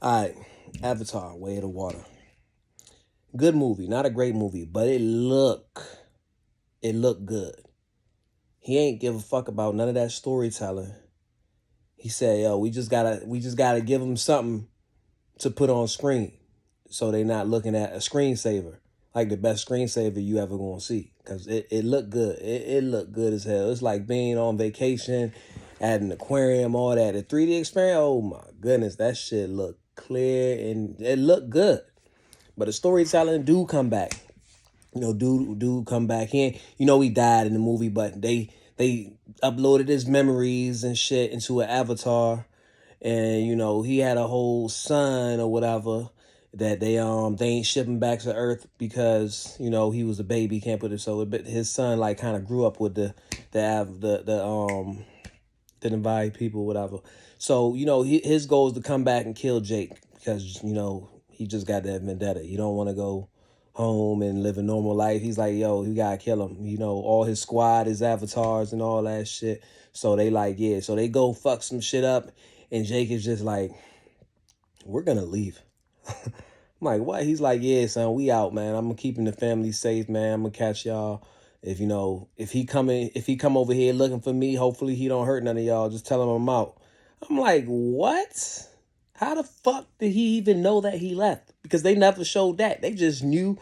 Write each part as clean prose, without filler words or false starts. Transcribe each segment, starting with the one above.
All right, Avatar: Way of the Water. Good movie, not a great movie, but it looked good. He ain't give a fuck about none of that storytelling. He said, "Yo, we just gotta give them something to put on screen, so they not looking at a screensaver, like the best screensaver you ever gonna see, cause it looked good. It looked good as hell. It's like being on vacation at an aquarium, all that. The 3D experience. Oh my goodness, that shit looked clear and it looked good. But the storytelling do come back. Dude come back. He died in the movie, but they uploaded his memories and shit into an avatar, and he had a whole son or whatever that they ain't shipping back to Earth because he was a baby, can't put it so. But his son like kind of grew up with the Navajo people, whatever. So his goal is to come back and kill Jake because he just got that vendetta. He don't want to go home and live a normal life. He's like, yo, you gotta kill him. All his squad, his avatars, and all that shit. So they like, yeah. So they go fuck some shit up, and Jake is just like, we're gonna leave. I'm like, what? He's like, yeah, son, we out, man. I'm keeping the family safe, man. I'm gonna catch y'all. If he come over here looking for me, hopefully he don't hurt none of y'all. Just tell him I'm out. I'm like, what? How the fuck did he even know that he left? Because they never showed that. They just knew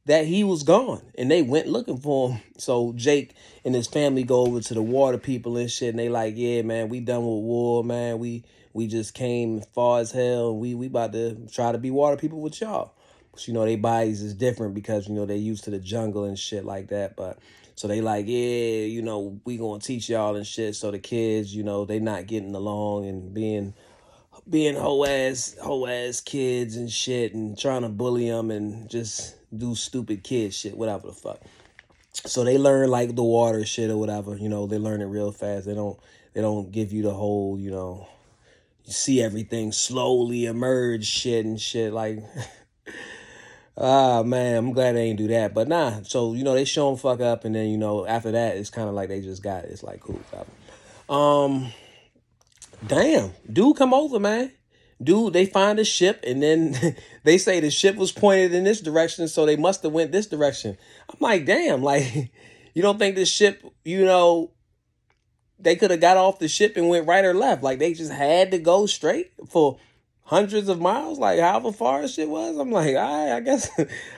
that he was gone and they went looking for him. So Jake and his family go over to the water people and shit, and they like, yeah, man, we done with war, man. We just came far as hell, and we about to try to be water people with y'all. But their bodies is different because they used to the jungle and shit like that. But so they like, yeah, we gonna teach y'all and shit. So the kids, they not getting along and being hoe ass kids and shit, and trying to bully them and just do stupid kid shit, whatever the fuck. So they learn like the water shit or whatever. They learn it real fast. They don't give you the whole you see everything slowly emerge shit and shit like. Ah man, I'm glad they ain't do that. But nah, so they show them fuck up, and then after that it's kind of like they just got it. It's like cool. Um, Damn, dude, come over, man. Dude, they find a ship, and then they say the ship was pointed in this direction, so they must have went this direction. I'm like, damn, like, you don't think this ship, they could have got off the ship and went right or left? Like, they just had to go straight for hundreds of miles, like however far this shit was. I'm like, all right, I guess,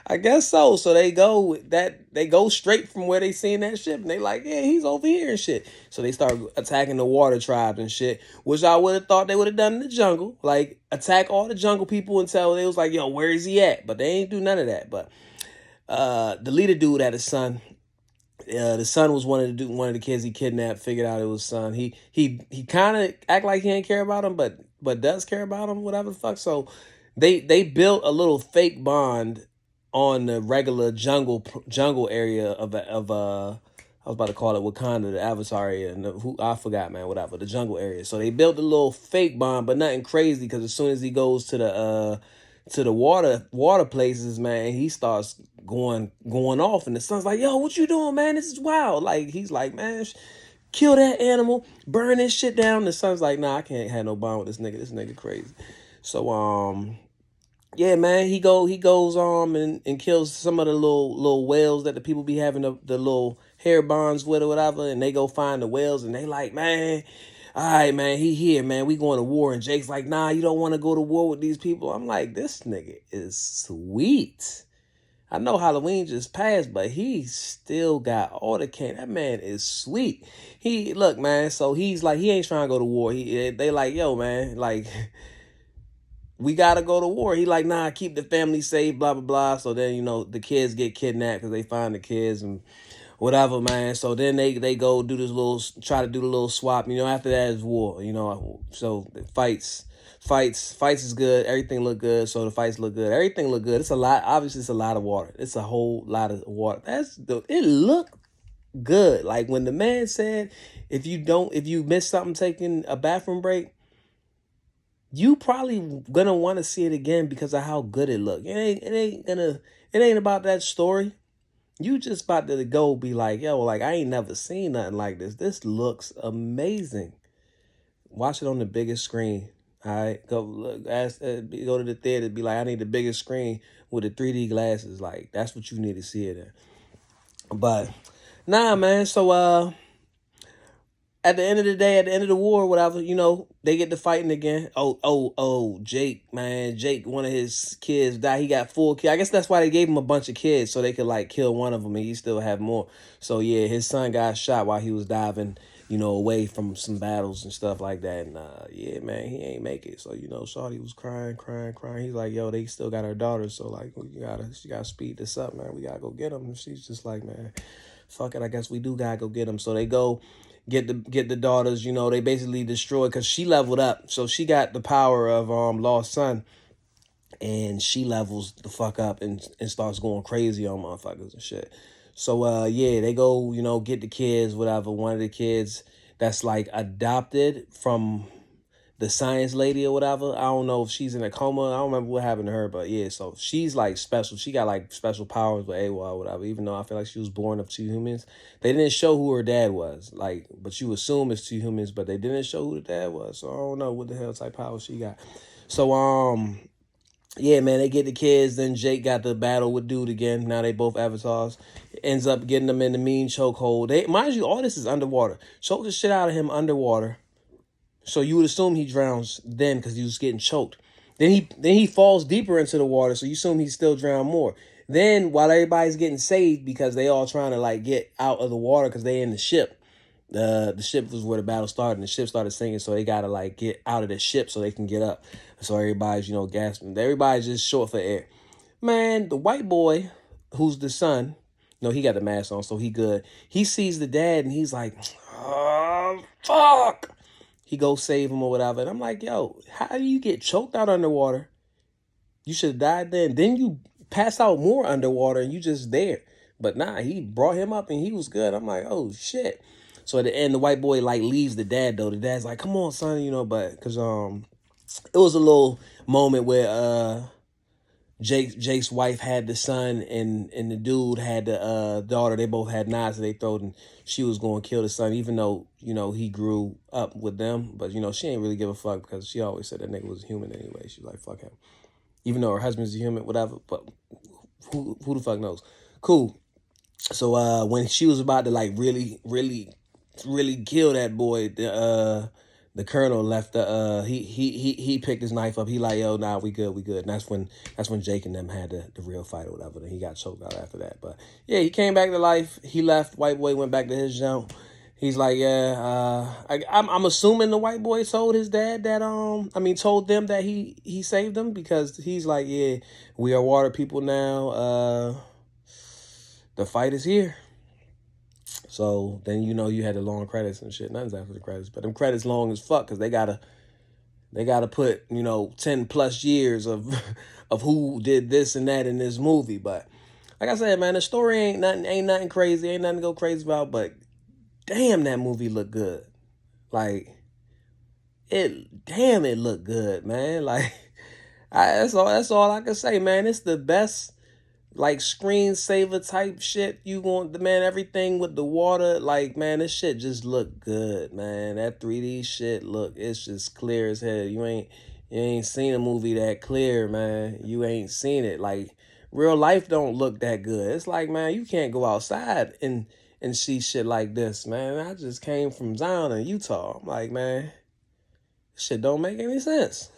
I guess so. So they go straight from where they seen that ship, and they like, yeah, he's over here and shit. So they start attacking the water tribes and shit, which I would have thought they would have done in the jungle, like attack all the jungle people until they was like, yo, where is he at? But they ain't do none of that. But the leader dude had a son. The son was one of the kids he kidnapped. Figured out it was son. He kind of act like he ain't care about him, but does care about him. Whatever the fuck. So they built a little fake bond on the regular jungle area of I was about to call it Wakanda, the Avatar area, and who I forgot, man. Whatever, the jungle area. So they built a little fake bond, but nothing crazy. Because as soon as he goes to the water places, man, he starts going off, and the son's like, yo, what you doing, man? This is wild. Like, he's like, man, kill that animal, burn this shit down. The son's like, nah, I can't have no bond with this nigga crazy. So yeah, man, he goes and kills some of the little whales that the people be having the little hair bonds with or whatever, and they go find the whales, and they like, man, all right, man, he here, man, we going to war. And Jake's like, nah, you don't want to go to war with these people. I'm like, this nigga is sweet. I know Halloween just passed, but he still got all the can. That man is sweet. He look, man. So he's like, he ain't trying to go to war. They like, yo, man, like, we gotta go to war. He like, nah, keep the family safe, blah blah blah. So then the kids get kidnapped because they find the kids and whatever, man. So then they go do this try to do the little swap. After that is war. So fights is good. Everything look good. So the fights look good. Everything look good. It's a lot. Obviously, it's a lot of water. It's a whole lot of water. It looked good. Like when the man said, if you miss something taking a bathroom break, you probably gonna want to see it again because of how good it looked. It ain't about that story. You just about to go be like, yo, like I ain't never seen nothing like this. This looks amazing. Watch it on the biggest screen. All right, go look, ask, go to the theater, be like, I need the biggest screen with the 3D glasses. Like, that's what you need to see it in. But nah, man. So at the end of the day, at the end of the war, whatever, they get to fighting again. Jake, man, Jake, one of his kids died. He got 4 kids. I guess that's why they gave him a bunch of kids so they could like kill one of them and he still have more. So yeah, his son got shot while he was diving, away from some battles and stuff like that. And yeah, man, he ain't make it. So Shawty was crying, crying, crying. He's like, yo, they still got our daughters, so like she gotta speed this up, man. We gotta go get them. And she's just like, man, fuck it. I guess we do gotta go get them. So they go get the daughters. They basically destroy because she leveled up, so she got the power of Lost Son, and she levels the fuck up and starts going crazy on motherfuckers and shit. So yeah, they go get the kids, whatever. One of the kids that's like adopted from the science lady or whatever. I don't know if she's in a coma. I don't remember what happened to her, but yeah, so she's like special. She got like special powers with AWOL or whatever, even though I feel like she was born of 2 humans. They didn't show who her dad was, like, but you assume it's 2 humans, but they didn't show who the dad was. So I don't know what the hell type power she got. So yeah, man, they get the kids. Then Jake got the battle with Dude again. Now they both avatars. Ends up getting them in the mean chokehold. Mind you, all this is underwater. Choke the shit out of him underwater. So you would assume he drowns then because he was getting choked. Then he falls deeper into the water, so you assume he's still drowned more. Then while everybody's getting saved because they all trying to like get out of the water because they in the ship. The ship was where the battle started, and the ship started sinking, so they gotta like get out of the ship so they can get up. So everybody's gasping. Everybody's just short for air. Man, the white boy, who's the son, he got the mask on, so he good. He sees the dad and he's like, oh, fuck. He goes save him or whatever. And I'm like, yo, how do you get choked out underwater? You should have died then. Then you pass out more underwater and you just there. But nah, he brought him up and he was good. I'm like, oh shit. So at the end, the white boy like leaves the dad though. The dad's like, come on, son, but because it was a little moment where Jake's wife had the son and the dude had the daughter. They both had knives in their throat and she was going to kill the son, even though, he grew up with them. But, she ain't really give a fuck because she always said that nigga was human anyway. She was like, fuck him. Even though her husband's a human, whatever. But who the fuck knows? Cool. So when she was about to like really, really, really kill that boy, the colonel left he picked his knife up. He like, yo, nah, we good. And that's when Jake and them had the real fight or whatever. Then he got choked out after that. But yeah, he came back to life. He left. White boy went back to his jump. He's like, yeah, I'm assuming the white boy told his dad that told them that he saved them because he's like, yeah, we are water people now. The fight is here. So then you had the long credits and shit. Nothing's after the credits, but them credits long as fuck because they gotta put 10 plus years of of who did this and that in this movie. But like I said, man, the story ain't nothing crazy, ain't nothing to go crazy about. But damn, that movie looked good. Like it looked good, man. Like that's all I can say, man. It's the best. Like screensaver type shit. You want the man, everything with the water. Like, man, this shit just look good, man. That 3D shit it's just clear as hell. You ain't seen a movie that clear, man. You ain't seen it. Like, real life don't look that good. It's like, man, you can't go outside and see shit like this, man. I just came from Zion in Utah. I'm like, man, shit don't make any sense.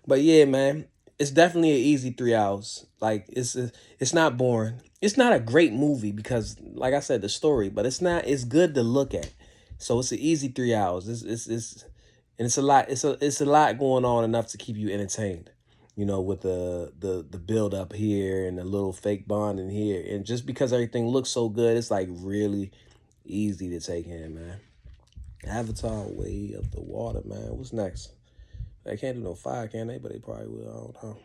But yeah, man, it's definitely an easy 3 hours. Like it's not boring. It's not a great movie because, like I said, the story, but it's good to look at. So it's an easy 3 hours. And it's a lot. It's a lot going on enough to keep you entertained. With the build up here and the little fake bond in here, and just because everything looks so good, it's like really easy to take in, man. Avatar: Way of the Water, man. What's next? They can't do no fire, can they? But they probably will. I don't know.